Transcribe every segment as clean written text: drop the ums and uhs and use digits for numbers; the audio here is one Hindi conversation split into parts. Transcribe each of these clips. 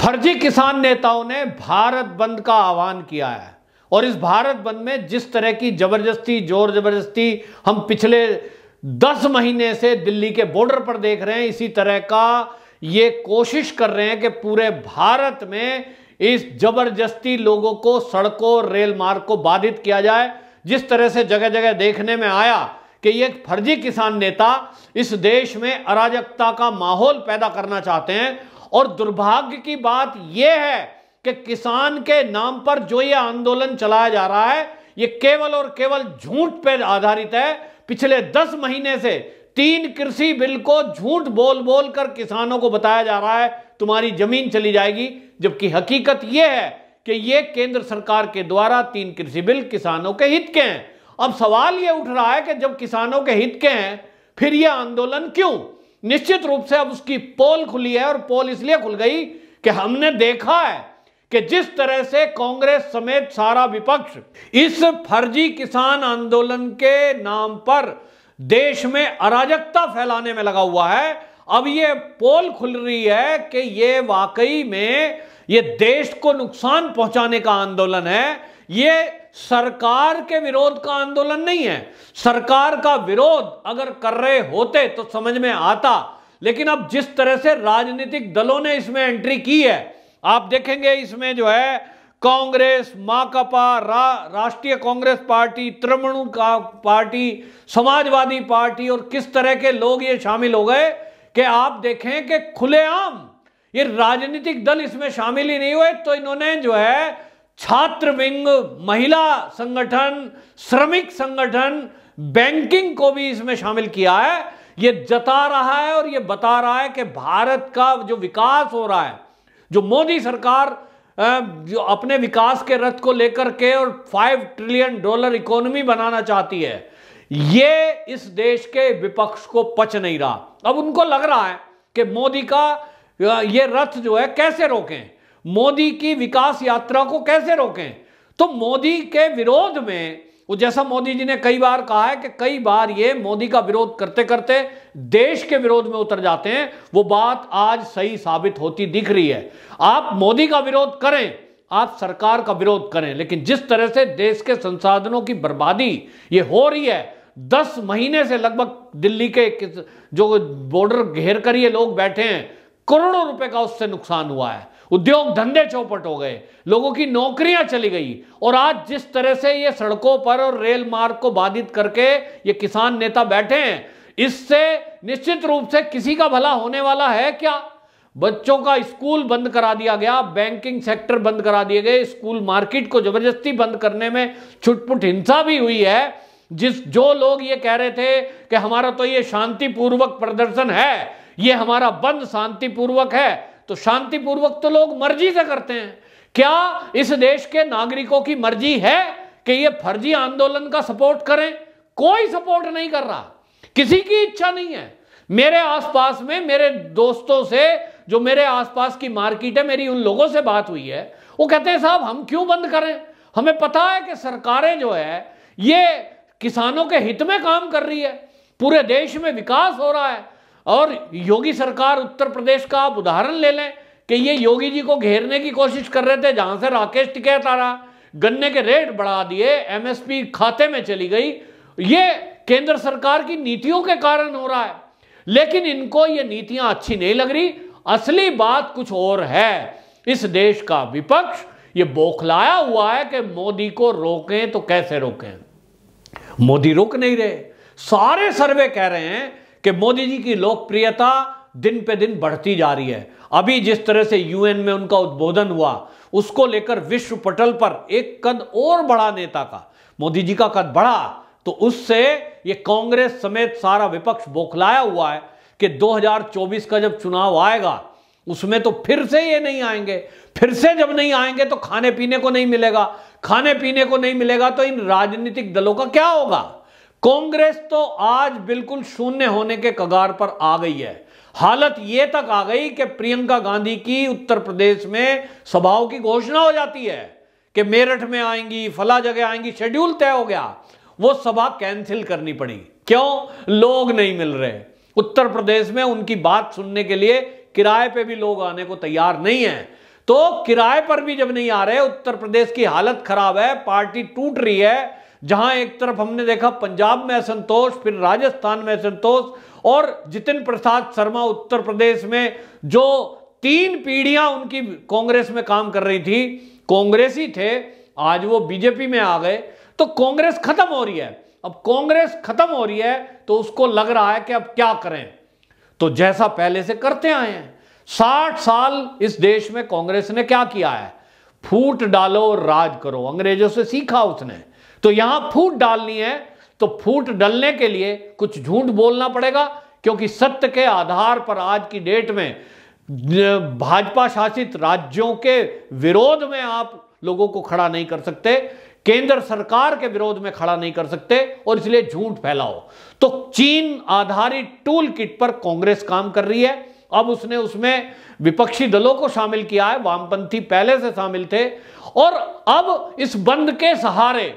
फर्जी किसान नेताओं ने भारत बंद का आह्वान किया है और इस भारत बंद में जिस तरह की जबरदस्ती जोर जबरदस्ती हम पिछले 10 महीने से दिल्ली के बॉर्डर पर देख रहे हैं, इसी तरह का ये कोशिश कर रहे हैं कि पूरे भारत में इस जबरदस्ती लोगों को सड़कों रेल मार्ग को बाधित किया जाए। जिस तरह से जगह जगह देखने में आया कि ये फर्जी किसान नेता इस देश में अराजकता का माहौल पैदा करना चाहते हैं। और दुर्भाग्य की बात यह है कि किसान के नाम पर जो ये आंदोलन चलाया जा रहा है ये केवल और केवल झूठ पर आधारित है। पिछले 10 महीने से 3 कृषि बिल को झूठ बोल बोल कर किसानों को बताया जा रहा है तुम्हारी जमीन चली जाएगी, जबकि हकीकत यह है कि यह केंद्र सरकार के द्वारा 3 कृषि बिल किसानों के हित के हैं। अब सवाल यह उठ रहा है कि जब किसानों के हित के हैं फिर यह आंदोलन क्यों? निश्चित रूप से अब उसकी पोल खुली है और पोल इसलिए खुल गई कि हमने देखा है कि जिस तरह से कांग्रेस समेत सारा विपक्ष इस फर्जी किसान आंदोलन के नाम पर देश में अराजकता फैलाने में लगा हुआ है। अब ये पोल खुल रही है कि ये वाकई में ये देश को नुकसान पहुंचाने का आंदोलन है, ये सरकार के विरोध का आंदोलन नहीं है। सरकार का विरोध अगर कर रहे होते तो समझ में आता, लेकिन अब जिस तरह से राजनीतिक दलों ने इसमें एंट्री की है आप देखेंगे इसमें जो है कांग्रेस, माकपा, राष्ट्रीय Congress party, Trinamool party, Samajwadi party और किस तरह के लोग ये शामिल हो गए कि आप देखें कि खुलेआम ये राजनीतिक दल इसमें शामिल ही नहीं हुए। तो इन्होंने जो है छात्र विंग, महिला संगठन, श्रमिक संगठन, बैंकिंग को भी इसमें शामिल किया है। ये जता रहा है और ये बता रहा है कि भारत का जो विकास हो रहा है, जो मोदी सरकार जो अपने विकास के रथ को लेकर के और $5 ट्रिलियन इकोनॉमी बनाना चाहती है, ये इस देश के विपक्ष को पच नहीं रहा। अब उनको लग रहा है कि मोदी का ये रथ जो है कैसे रोकें, मोदी की विकास यात्रा को कैसे रोकें। तो मोदी के विरोध में वो जैसा मोदी जी ने कई बार कहा है कि कई बार ये मोदी का विरोध करते करते देश के विरोध में उतर जाते हैं, वो बात आज सही साबित होती दिख रही है। आप मोदी का विरोध करें, आप सरकार का विरोध करें, लेकिन जिस तरह से देश के संसाधनों की बर्बादी ये हो रही है, 10 महीने से लगभग दिल्ली के जो बॉर्डर घेर कर ये लोग बैठे हैं, करोड़ों रुपए का उससे नुकसान हुआ है, उद्योग धंधे चौपट हो गए, लोगों की नौकरियां चली गई। और आज जिस तरह से ये सड़कों पर और रेल मार्ग को बाधित करके ये किसान नेता बैठे हैं, इससे निश्चित रूप से किसी का भला होने वाला है क्या? बच्चों का स्कूल बंद करा दिया गया, बैंकिंग सेक्टर बंद करा दिए गए, स्कूल मार्केट को जबरदस्ती बंद करने में छुटपुट हिंसा भी हुई है। जो लोग ये कह रहे थे कि हमारा तो ये शांतिपूर्वक प्रदर्शन है, ये हमारा बंद शांतिपूर्वक है, तो शांतिपूर्वक तो लोग मर्जी से करते हैं। क्या इस देश के नागरिकों की मर्जी है कि ये फर्जी आंदोलन का सपोर्ट करें? कोई सपोर्ट नहीं कर रहा, किसी की इच्छा नहीं है। मेरे आसपास में मेरे दोस्तों से, जो मेरे आसपास की मार्केट है, मेरी उन लोगों से बात हुई है, वो कहते हैं साहब हम क्यों बंद करें, हमें पता है कि सरकारें जो है ये किसानों के हित में काम कर रही है, पूरे देश में विकास हो रहा है। और योगी सरकार उत्तर प्रदेश का आप उदाहरण ले लें कि ये योगी जी को घेरने की कोशिश कर रहे थे, जहां से राकेश टिकैत आ रहा, गन्ने के रेट बढ़ा दिए, एमएसपी खाते में चली गई। ये केंद्र सरकार की नीतियों के कारण हो रहा है, लेकिन इनको ये नीतियां अच्छी नहीं लग रही। असली बात कुछ और है, इस देश का विपक्ष ये बौखलाया हुआ है कि मोदी को रोकें तो कैसे रोकें। मोदी रुक नहीं रहे, सारे सर्वे कह रहे हैं कि मोदी जी की लोकप्रियता दिन पे दिन बढ़ती जा रही है। अभी जिस तरह से यूएन में उनका उद्बोधन हुआ, उसको लेकर विश्व पटल पर एक कद और बढ़ा नेता का, मोदी जी का कद बढ़ा, तो उससे ये कांग्रेस समेत सारा विपक्ष बौखलाया हुआ है कि 2024 का जब चुनाव आएगा उसमें तो फिर से ये नहीं आएंगे। फिर से जब नहीं आएंगे तो खाने पीने को नहीं मिलेगा, खाने पीने को नहीं मिलेगा तो इन राजनीतिक दलों का क्या होगा? कांग्रेस तो आज बिल्कुल शून्य होने के कगार पर आ गई है। हालत यह तक आ गई कि प्रियंका गांधी की उत्तर प्रदेश में सभाओं की घोषणा हो जाती है कि मेरठ में आएंगी, फला जगह आएंगी, शेड्यूल तय हो गया, वो सभा कैंसिल करनी पड़ी। क्यों? लोग नहीं मिल रहे। उत्तर प्रदेश में उनकी बात सुनने के लिए किराए पे भी लोग आने को तैयार नहीं है। तो किराए पर भी जब नहीं आ रहे, उत्तर प्रदेश की हालत खराब है, पार्टी टूट रही है, जहां एक तरफ हमने देखा पंजाब में असंतोष, फिर राजस्थान में असंतोष, और जितिन प्रसाद शर्मा उत्तर प्रदेश में जो 3 पीढ़ियां उनकी कांग्रेस में काम कर रही थी, कांग्रेसी थे, आज वो बीजेपी में आ गए, तो कांग्रेस खत्म हो रही है। अब कांग्रेस खत्म हो रही है तो उसको लग रहा है कि अब क्या करें, तो जैसा पहले से करते आए हैं। 60 साल इस देश में कांग्रेस ने क्या किया है? फूट डालो और राज करो, अंग्रेजों से सीखा उसने। तो यहां फूट डालनी है तो फूट डालने के लिए कुछ झूठ बोलना पड़ेगा, क्योंकि सत्य के आधार पर आज की डेट में भाजपा शासित राज्यों के विरोध में आप लोगों को खड़ा नहीं कर सकते, केंद्र सरकार के विरोध में खड़ा नहीं कर सकते, और इसलिए झूठ फैलाओ। तो चीन आधारित टूल किट पर कांग्रेस काम कर रही है। अब उसने उसमें विपक्षी दलों को शामिल किया है, वामपंथी पहले से शामिल थे, और अब इस बंद के सहारे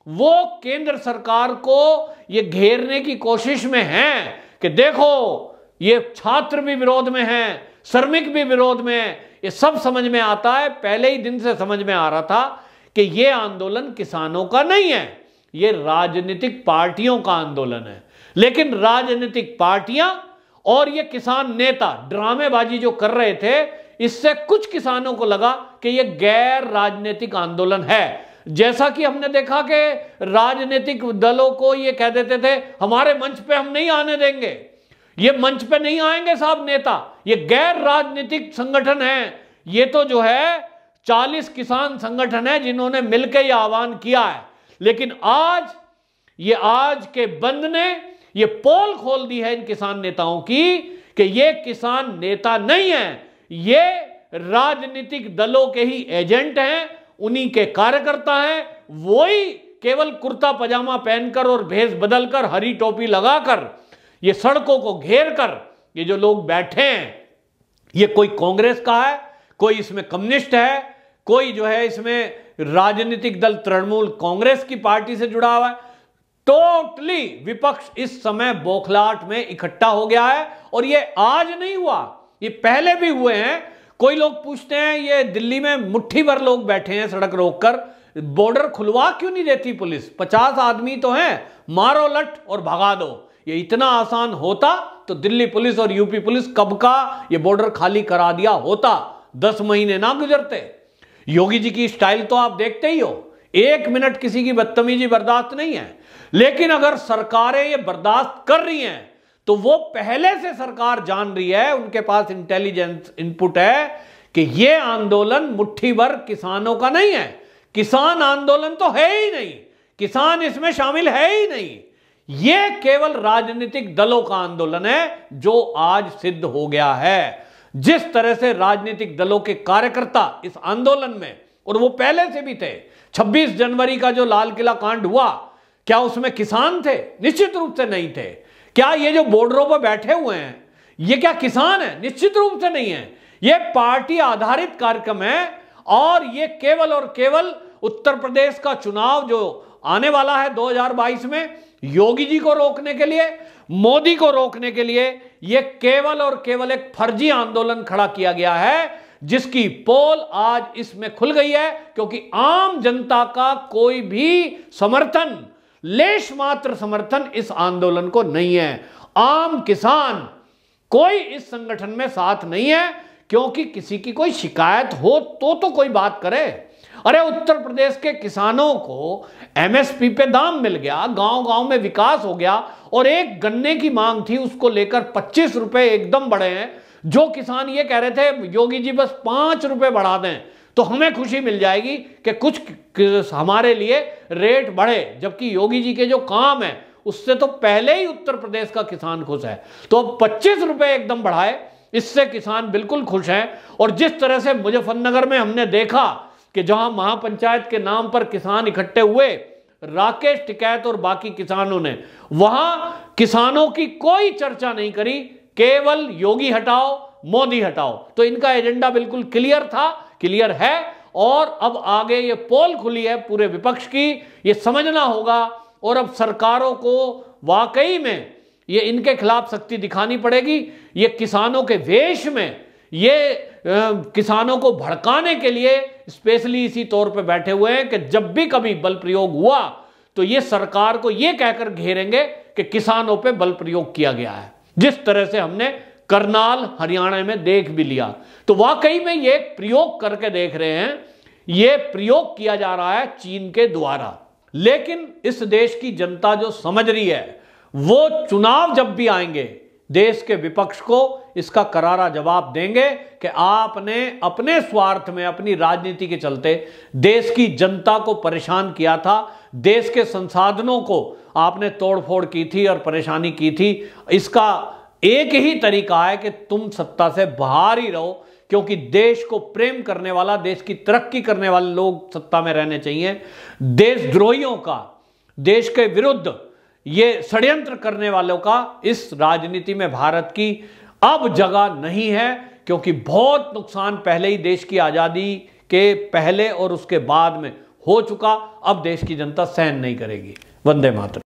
वो केंद्र सरकार को ये घेरने की कोशिश में हैं कि देखो ये छात्र भी विरोध में हैं, श्रमिक भी विरोध में है। ये सब समझ में आता है, पहले ही दिन से समझ में आ रहा था कि ये आंदोलन किसानों का नहीं है, ये राजनीतिक पार्टियों का आंदोलन है। लेकिन राजनीतिक पार्टियां और ये किसान नेता ड्रामेबाजी जो कर रहे थे, इससे कुछ किसानों को लगा कि ये गैर राजनीतिक आंदोलन है। जैसा कि हमने देखा कि राजनीतिक दलों को ये कह देते थे हमारे मंच पे हम नहीं आने देंगे, ये मंच पे नहीं आएंगे साहब नेता, ये गैर राजनीतिक संगठन है। ये तो जो है 40 किसान संगठन है जिन्होंने मिलकर यह आह्वान किया है। लेकिन आज के बंद ने ये पोल खोल दी है इन किसान नेताओं की कि ये किसान नेता नहीं है, ये राजनीतिक दलों के ही एजेंट हैं, उन्हीं के कार्यकर्ता हैं। वही केवल कुर्ता पजामा पहनकर और भेष बदलकर, हरी टोपी लगाकर, ये सड़कों को घेर कर ये जो लोग बैठे हैं, ये कोई कांग्रेस का है, कोई इसमें कम्युनिस्ट है, कोई जो है इसमें राजनीतिक दल तृणमूल कांग्रेस की पार्टी से जुड़ा हुआ है। टोटली विपक्ष इस समय बौखलाहट में इकट्ठा हो गया है। और ये आज नहीं हुआ, ये पहले भी हुए हैं। कोई लोग पूछते हैं ये दिल्ली में मुट्ठी भर लोग बैठे हैं सड़क रोककर, बॉर्डर खुलवा क्यों नहीं देती पुलिस? 50 आदमी तो हैं, मारो लट और भगा दो। ये इतना आसान होता तो दिल्ली पुलिस और यूपी पुलिस कब का ये बॉर्डर खाली करा दिया होता, 10 महीने ना गुजरते। योगी जी की स्टाइल तो आप देखते ही हो, 1 मिनट किसी की बदतमीजी बर्दाश्त नहीं है। लेकिन अगर सरकारें ये बर्दाश्त कर रही हैं तो वो पहले से सरकार जान रही है, उनके पास इंटेलिजेंस इनपुट है कि ये आंदोलन मुट्ठी भर किसानों का नहीं है, किसान आंदोलन तो है ही नहीं, किसान इसमें शामिल है ही नहीं, ये केवल राजनीतिक दलों का आंदोलन है, जो आज सिद्ध हो गया है। जिस तरह से राजनीतिक दलों के कार्यकर्ता इस आंदोलन में, और वो पहले से भी थे, 26 जनवरी का जो लाल किला कांड हुआ, क्या उसमें किसान थे? निश्चित रूप से नहीं थे। क्या ये जो बॉर्डरों पर बैठे हुए हैं ये क्या किसान है? निश्चित रूप से नहीं है। ये पार्टी आधारित कार्यक्रम है, और ये केवल और केवल उत्तर प्रदेश का चुनाव जो आने वाला है 2022 में, योगी जी को रोकने के लिए, मोदी को रोकने के लिए, ये केवल और केवल एक फर्जी आंदोलन खड़ा किया गया है, जिसकी पोल आज इसमें खुल गई है। क्योंकि आम जनता का कोई भी समर्थन, लेश मात्र समर्थन इस आंदोलन को नहीं है। आम किसान कोई इस संगठन में साथ नहीं है, क्योंकि किसी की कोई शिकायत हो तो कोई बात करे। अरे उत्तर प्रदेश के किसानों को एमएसपी पे दाम मिल गया, गांव गांव में विकास हो गया, और एक गन्ने की मांग थी उसको लेकर 25 रुपए एकदम बढ़े हैं। जो किसान ये कह रहे थे योगी जी बस 5 रुपए बढ़ा दें तो हमें खुशी मिल जाएगी कि कुछ हमारे लिए रेट बढ़े, जबकि योगी जी के जो काम है उससे तो पहले ही उत्तर प्रदेश का किसान खुश है। तो अब 25 रुपए एकदम बढ़ाए, इससे किसान बिल्कुल खुश हैं। और जिस तरह से मुजफ्फरनगर में हमने देखा कि जहां महापंचायत के नाम पर किसान इकट्ठे हुए, राकेश टिकैत और बाकी किसानों ने, वहां किसानों की कोई चर्चा नहीं करी, केवल योगी हटाओ मोदी हटाओ। तो इनका एजेंडा बिल्कुल क्लियर था, क्लियर है। और अब आगे ये पोल खुली है पूरे विपक्ष की, ये समझना होगा। और अब सरकारों को वाकई में ये इनके खिलाफ सख्ती दिखानी पड़ेगी। ये किसानों के वेश में ये किसानों को भड़काने के लिए स्पेशली इसी तौर पे बैठे हुए हैं कि जब भी कभी बल प्रयोग हुआ तो ये सरकार को ये कहकर घेरेंगे कि किसानों पे बल प्रयोग किया गया है, जिस तरह से हमने करनाल हरियाणा में देख भी लिया। तो वाकई में ये प्रयोग करके देख रहे हैं, ये प्रयोग किया जा रहा है चीन के द्वारा। लेकिन इस देश की जनता जो समझ रही है, वो चुनाव जब भी आएंगे देश के विपक्ष को इसका करारा जवाब देंगे कि आपने अपने स्वार्थ में, अपनी राजनीति के चलते देश की जनता को परेशान किया था, देश के संसाधनों को आपने तोड़फोड़ की थी और परेशानी की थी। इसका एक ही तरीका है कि तुम सत्ता से बाहर ही रहो, क्योंकि देश को प्रेम करने वाला, देश की तरक्की करने वाले लोग सत्ता में रहने चाहिए। देशद्रोहियों का, देश के विरुद्ध ये षड्यंत्र करने वालों का इस राजनीति में भारत की अब जगह नहीं है, क्योंकि बहुत नुकसान पहले ही देश की आज़ादी के पहले और उसके बाद में हो चुका। अब देश की जनता सहन नहीं करेगी। वंदे मातरम।